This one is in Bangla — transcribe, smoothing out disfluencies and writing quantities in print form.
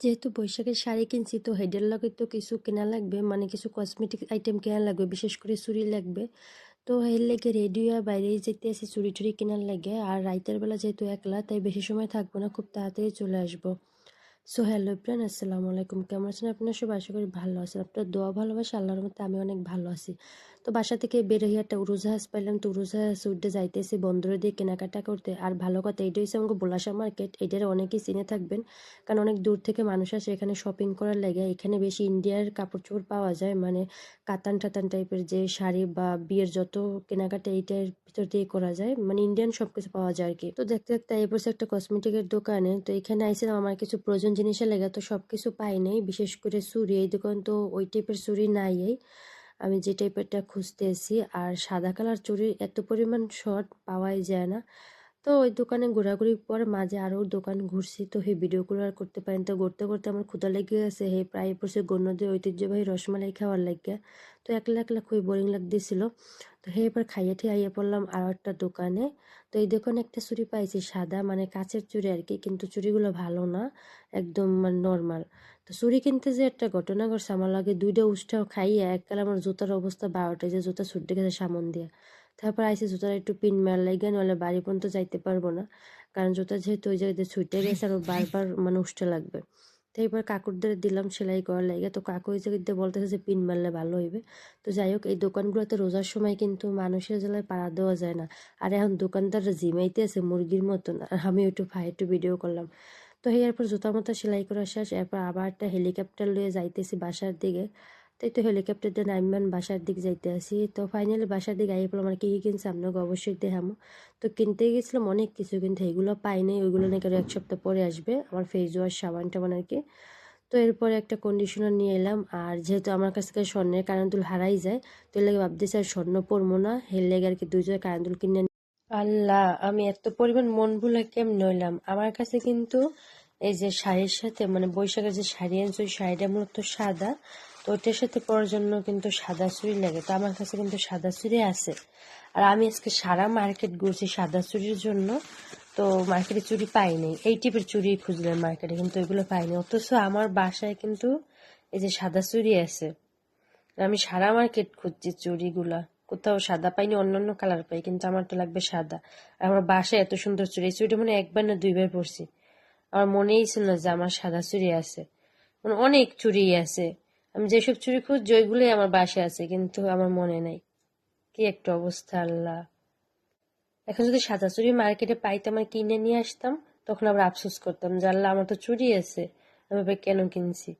যেহেতু বৈশাখের শাড়ি কিনছি তো হেডের লগে তো কিছু কেনা লাগবে, মানে কিছু কসমেটিক আইটেম কেনা লাগবে, বিশেষ করে চুড়ি লাগবে। তো এর লেগে রেডি হয়ে বাইরে যেতে আসি চুড়ি টুড়ি কেনার লাগে। আর রাইতের বেলা যেহেতু একলা, তাই বেশি সময় থাকবো না, খুব তাড়াতাড়ি চলে আসবো। সো হ্যালো এভরিওয়ান, আসসালামু আলাইকুম। কেমন আছেন আপনারা সবাই? আশা করি ভালো আছেন। আপনার দোয়া ভালোবাসা আল্লাহর মধ্যে আমি অনেক ভালো আছি। তো বাসা থেকে বের হয়ে একটা উড়োজাহাজ পাইলাম, তো উড়োজাহাজ উঠতে যাইতেছি বন্দরে দিয়ে কেনাকাটা করতে। আর ভালো কথা এইটা হচ্ছে আমাকে বোলাসা মার্কেট, এটার অনেকেই চিনে থাকবেন, কারণ অনেক দূর থেকে মানুষ আসে এখানে শপিং করার লাগে। এখানে বেশি ইন্ডিয়ার কাপড় চোপড় পাওয়া যায়, মানে কাতান টাতান টাইপের যে শাড়ি বা বিয়ের যত কেনাকাটা এইটার ভিতর দিয়ে করা যায়, মানে ইন্ডিয়ান সবকিছু পাওয়া যায় আর কি। তো দেখতে দেখতে এই বছর একটা কসমেটিকের দোকানে, তো এখানে আইছিলাম আমার কিছু প্রয়োজন জিনিসের লেগে, তো সবকিছু পাই নাই, বিশেষ করে চুড়ি। এই দোকান তো ওই টাইপের চুড়ি নাই, আমি যে টাইপেরটা খুঁজতে এসি। আর সাদা কালার চুড়ি এত পরিমাণ শর্ট পাওয়াই যায় না। তো ওই দোকানে ঘোরাঘুরির পর মাঝে আরও দোকান ঘুরছি, তো সেই ভিডিওগুলো আর করতে পারিনি। তো ঘুরতে ঘুরতে আমার ক্ষুধা লেগে গেছে, হে প্রায় পড়ছে গণ্যদের ঐতিহ্যবাহী রসমালাই খাওয়ার লাগে। তো একলা একলা খুবই বোরিং লাগতেছিল। তো হে এবার খাইয়ে ঠিয়ে আইয়ে পড়লাম আরও একটা দোকানে। তো এই দোকানে একটা চুড়ি পাইছি সাদা, মানে কাচের চুড়ি আর কি, কিন্তু চুড়িগুলো ভালো না, একদম মানে নর্মাল। তো চুড়ি কিনতে যে একটা ঘটনা ঘটছে আমার লাগে, দুইটা উষ্টাও খাইয়ে এককাল আমার জুতার অবস্থা 12টায়, যে জুতা ছুটে গেছে সামন দিয়ে। তারপর আইসি জুতার একটু পিন মার লাগে, নইলে বাড়ি পর্যন্ত যাইতে পারবো না, কারণ জুতা যেহেতু ওই জায়গাতে ছুটে গেছে আর বারবার মানে উষ্ঠে লাগবে। তো এবার কাকুরদের দিলাম সেলাই করার লাগে, তো কাকু ওই জায়গাতে বলতেছে যে পিন মারলে ভালো হইবে। তো যাই হোক, এই দোকানগুলোতে রোজার সময় কিন্তু মানুষের জেলায় পাড়া দেওয়া যায় না। আর এখন দোকানদাররা জিমাইতে আছে মুরগির মতন, আর আমি একটু ভিডিও করলাম। তো এরপর জুতা মতো সেলাই করা শেষ, এরপর আবার একটা হেলিকপ্টার লয়ে যাইতেছি বাসার দিকে। তাই তো হেলিকপ্টার দিয়ে নামবেন বাসার দিকে যাইতে আসি। তো ফাইনালি বাসার দিকে আইয়ে পড়লাম। মানে কী কী কিনছি আপনাকে অবশ্যই দেখামো। তো কিনতে গেছিলাম অনেক কিছু, কিন্তু এগুলো পাই নাই, ওইগুলো নাকি আরও এক সপ্তাহ পরে আসবে, আমার ফেস ওয়াশ সাবান টাবান আর কি। তো এরপরে একটা কন্ডিশনার নিয়ে এলাম। আর যেহেতু আমার কাছ থেকে স্বর্ণের কানের হারাই যায়, তো এর লেগে ভাবতেছি আর স্বর্ণ পরবো না, এর লেগে আর কি 2 জোড়া কানের দুল কিনে। আল্লাহ, আমি এত পরিমাণ মন ভুলে কেমনে হইলাম! আমার কাছে কিন্তু এই যে শাড়ির সাথে, মানে বৈশাখের যে শাড়ি আনছে, ওই শাড়িটা মূলত সাদা, তো ওইটার সাথে পরার জন্য কিন্তু সাদা চুড়ি লাগে। তো আমার কাছে কিন্তু সাদা চুড়ি আছে। আর আমি আজকে সারা মার্কেট ঘুরছি সাদা চুড়ির জন্য, তো মার্কেটে চুড়ি পাই নাই। এই টাইপের চুড়ি খুঁজলাম মার্কেটে, কিন্তু এগুলো পাইনি। অথচ আমার বাসায় কিন্তু এই যে সাদা চুড়ি আছে। আমি সারা মার্কেট খুঁজছি চুড়িগুলা, কোথাও সাদা পাইনি, অন্যান্য কালার পাই, কিন্তু আমার তো লাগবে সাদা। আর আমার বাসায় এত সুন্দর চুড়ি, এই চুড়িটা মানে একবার না 2বার পরছি। আমার মনেই ছিল না যে আমার সাদা চুড়ি আছে, মানে অনেক চুড়ি আছে। আমি যেসব চুড়ি খুঁজছি ওইগুলোই আমার বাসায় আছে, কিন্তু আমার মনে নাই। কি একটা অবস্থা আল্লাহ! এখন যদি সাদা চুড়ি মার্কেটে পাইতাম আর কিনে নিয়ে আসতাম, তখন আবার আফসোস করতাম যে আল্লাহ আমার তো চুড়ি আছে, আমি আবার কেন কিনছি।